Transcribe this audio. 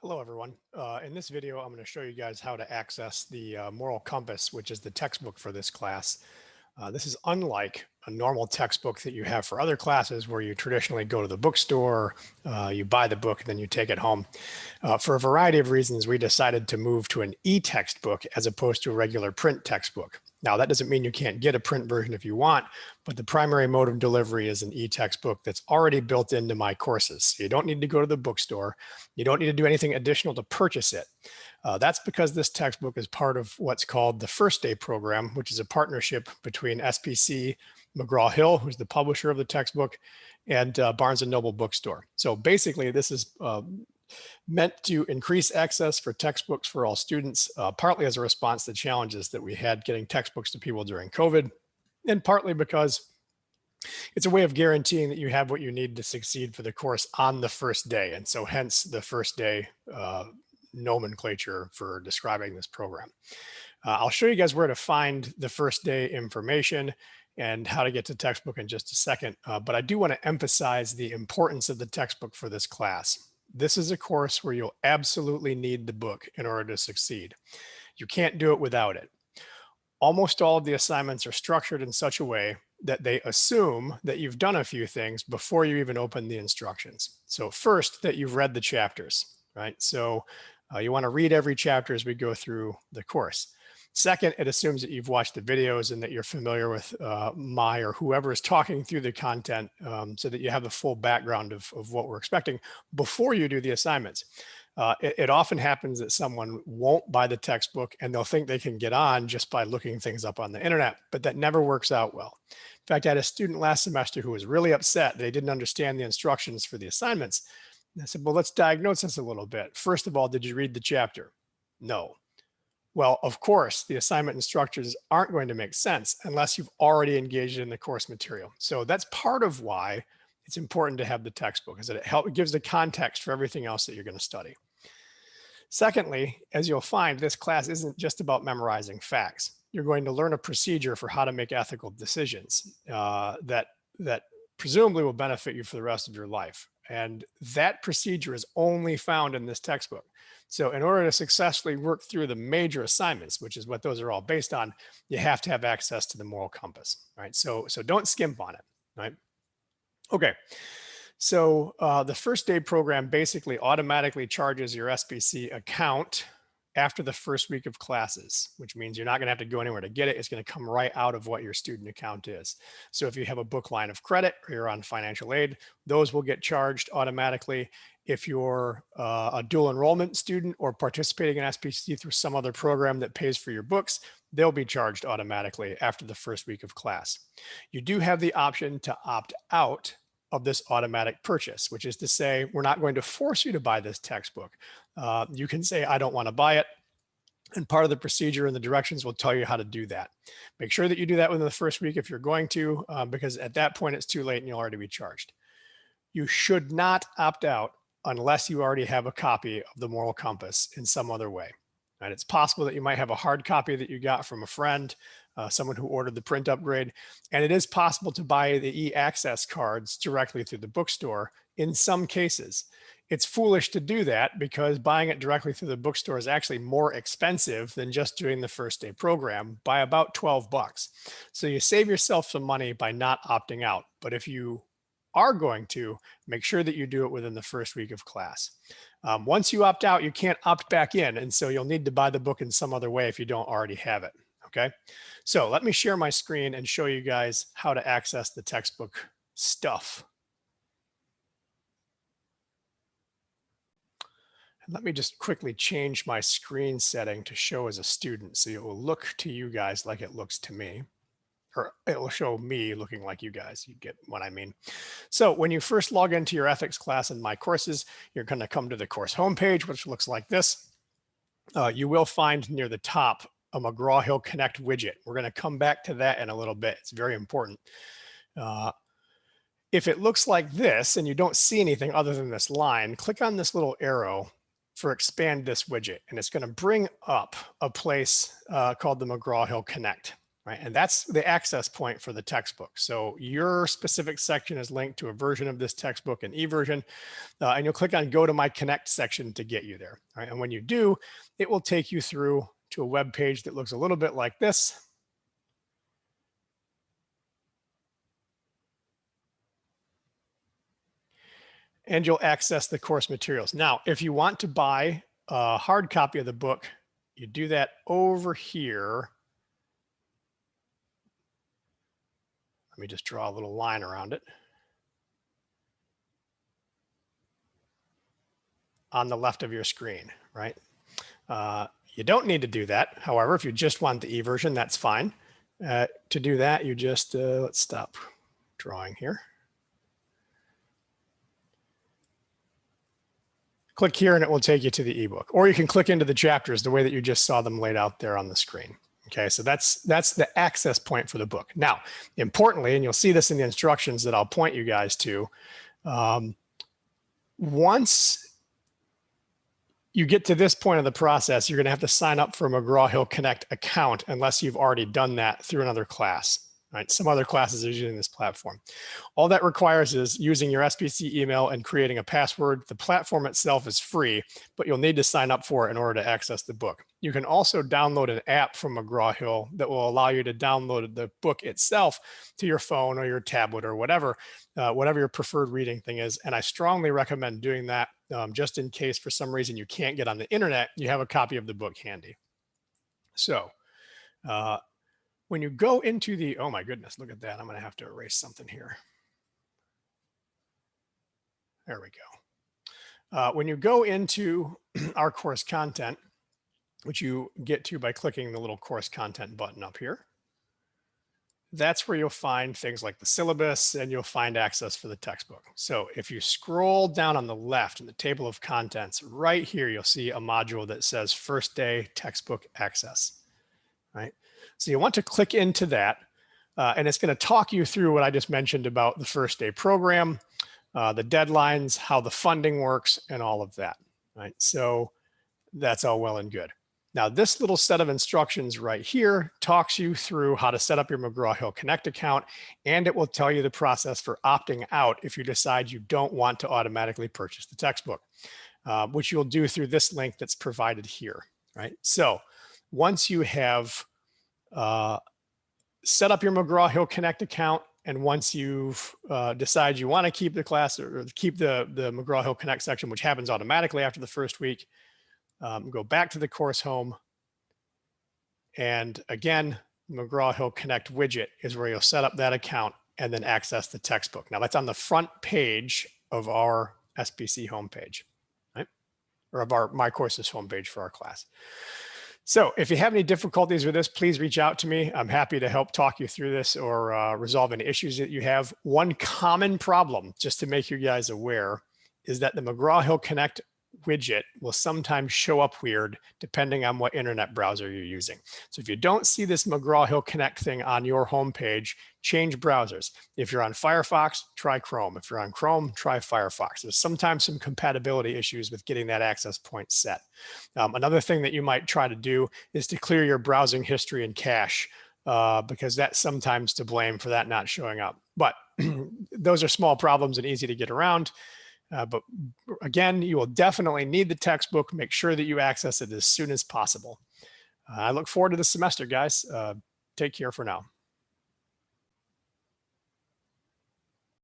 Hello, everyone. In this video, I'm going to show you guys how to access the Moral Compass, which is the textbook for this class. This is unlike a normal textbook that you have for other classes where you traditionally go to the bookstore, you buy the book, and then you take it home. For a variety of reasons, we decided to move to an e-textbook as opposed to a regular print textbook. Now, that doesn't mean you can't get a print version if you want, but the primary mode of delivery is an e-textbook that's already built into my courses. So you don't need to go to the bookstore. You don't need to do anything additional to purchase it. That's because this textbook is part of what's called the First Day program, which is a partnership between SPC, McGraw-Hill, who's the publisher of the textbook, and Barnes & Noble Bookstore. So basically, this is meant to increase access for textbooks for all students, partly as a response to challenges that we had getting textbooks to people during COVID, and partly because it's a way of guaranteeing that you have what you need to succeed for the course on the first day. And so hence the first day nomenclature for describing this program. I'll show you guys where to find the first day information and how to get to textbook in just a second. But I do want to emphasize the importance of the textbook for this class. This is a course where you'll absolutely need the book in order to succeed. You can't do it without it. Almost all of the assignments are structured in such a way that they assume that you've done a few things before you even open the instructions. So first, that you've read the chapters, right? So you want to read every chapter as we go through the course. Second, it assumes that you've watched the videos and that you're familiar with my or whoever is talking through the content so that you have the full background of what we're expecting before you do the assignments. It often happens that someone won't buy the textbook and they'll think they can get on just by looking things up on the internet, but that never works out well. In fact, I had a student last semester who was really upset that they didn't understand the instructions for the assignments. And I said, well, let's diagnose this a little bit. First of all, did you read the chapter? No. Well, of course, the assignment instructions aren't going to make sense unless you've already engaged in the course material. So that's part of why it's important to have the textbook, is that it gives the context for everything else that you're going to study. Secondly, as you'll find, this class isn't just about memorizing facts. You're going to learn a procedure for how to make ethical decisions that presumably will benefit you for the rest of your life. And that procedure is only found in this textbook. So in order to successfully work through the major assignments, which is what those are all based on, you have to have access to the Moral Compass, right? So don't skimp on it, right? Okay. So the First Day program basically automatically charges your SPC account after the first week of classes, which means you're not going to have to go anywhere to get it. It's going to come right out of what your student account is. So if you have a book line of credit or you're on financial aid, those will get charged automatically. If you're a dual enrollment student or participating in SPC through some other program that pays for your books, they'll be charged automatically after the first week of class. You do have the option to opt out of this automatic purchase, which is to say, we're not going to force you to buy this textbook. You can say, I don't want to buy it. And part of the procedure and the directions will tell you how to do that. Make sure that you do that within the first week if you're going to, because at that point it's too late and you'll already be charged. You should not opt out unless you already have a copy of the Moral Compass in some other way. And it's possible that you might have a hard copy that you got from a friend, someone who ordered the print upgrade. And it is possible to buy the e-access cards directly through the bookstore in some cases. It's foolish to do that because buying it directly through the bookstore is actually more expensive than just doing the First Day program by about 12 bucks. So you save yourself some money by not opting out. But if you are going to, make sure that you do it within the first week of class. Once you opt out, you can't opt back in. And so you'll need to buy the book in some other way if you don't already have it. Okay. So let me share my screen and show you guys how to access the textbook stuff. And let me just quickly change my screen setting to show as a student so it will look to you guys like it looks to me. Or it will show me looking like you guys. You get what I mean. So when you first log into your ethics class in my courses, you're going to come to the course homepage, which looks like this. You will find near the top a McGraw-Hill Connect widget. We're going to come back to that in a little bit. It's very important. If it looks like this and you don't see anything other than this line, click on this little arrow for expand this widget, and it's going to bring up a place called the McGraw-Hill Connect. right? And that's the access point for the textbook. So your specific section is linked to a version of this textbook, an e-version, and you'll click on Go to My Connect section to get you there. Right? And when you do, it will take you through to a web page that looks a little bit like this. And you'll access the course materials. Now, if you want to buy a hard copy of the book, you do that over here. Let me just draw a little line around it. On the left of your screen, right? You don't need to do that. However, if you just want the e-version, that's fine. To do that, you just, let's stop drawing here. Click here and it will take you to the ebook, or you can click into the chapters the way that you just saw them laid out there on the screen. Okay, so that's the access point for the book. Now, importantly, and you'll see this in the instructions that I'll point you guys to, once you get to this point of the process, you're going to have to sign up for a McGraw-Hill Connect account unless you've already done that through another class. Right? Some other classes are using this platform. All that requires is using your SBC email and creating a password. The platform itself is free, but you'll need to sign up for it in order to access the book. You can also download an app from McGraw-Hill that will allow you to download the book itself to your phone or your tablet or whatever, whatever your preferred reading thing is. And I strongly recommend doing that just in case for some reason you can't get on the internet, you have a copy of the book handy. So, when you go into the, oh my goodness, look at that. I'm going to have to erase something here. There we go. When you go into our course content, which you get to by clicking the little course content button up here, that's where you'll find things like the syllabus and you'll find access for the textbook. So if you scroll down on the left in the table of contents, right here, you'll see a module that says First Day Textbook Access, right? So you want to click into that, and it's going to talk you through what I just mentioned about the first day program, the deadlines, how the funding works, and all of that, right? So that's all well and good. Now, this little set of instructions right here talks you through how to set up your McGraw-Hill Connect account, and it will tell you the process for opting out if you decide you don't want to automatically purchase the textbook, which you'll do through this link that's provided here, right? So once you have set up your McGraw-Hill Connect account, and once you've decided you want to keep the class or keep the McGraw-Hill Connect section, which happens automatically after the first week, go back to the course home. And again, McGraw-Hill Connect widget is where you'll set up that account and then access the textbook. Now that's on the front page of our SBC homepage, right? Or of our My Courses homepage for our class. So if you have any difficulties with this, please reach out to me. I'm happy to help talk you through this or resolve any issues that you have. One common problem, just to make you guys aware, is that the McGraw-Hill Connect widget will sometimes show up weird depending on what internet browser you're using. So if you don't see this McGraw-Hill Connect thing on your homepage, change browsers. If you're on Firefox, try Chrome. If you're on Chrome, try Firefox. There's sometimes some compatibility issues with getting that access point set. Another thing that you might try to do is to clear your browsing history and cache, because that's sometimes to blame for that not showing up. But those are small problems and easy to get around. But again, you will definitely need the textbook. Make sure that you access it as soon as possible. I look forward to the semester, guys. Take care for now.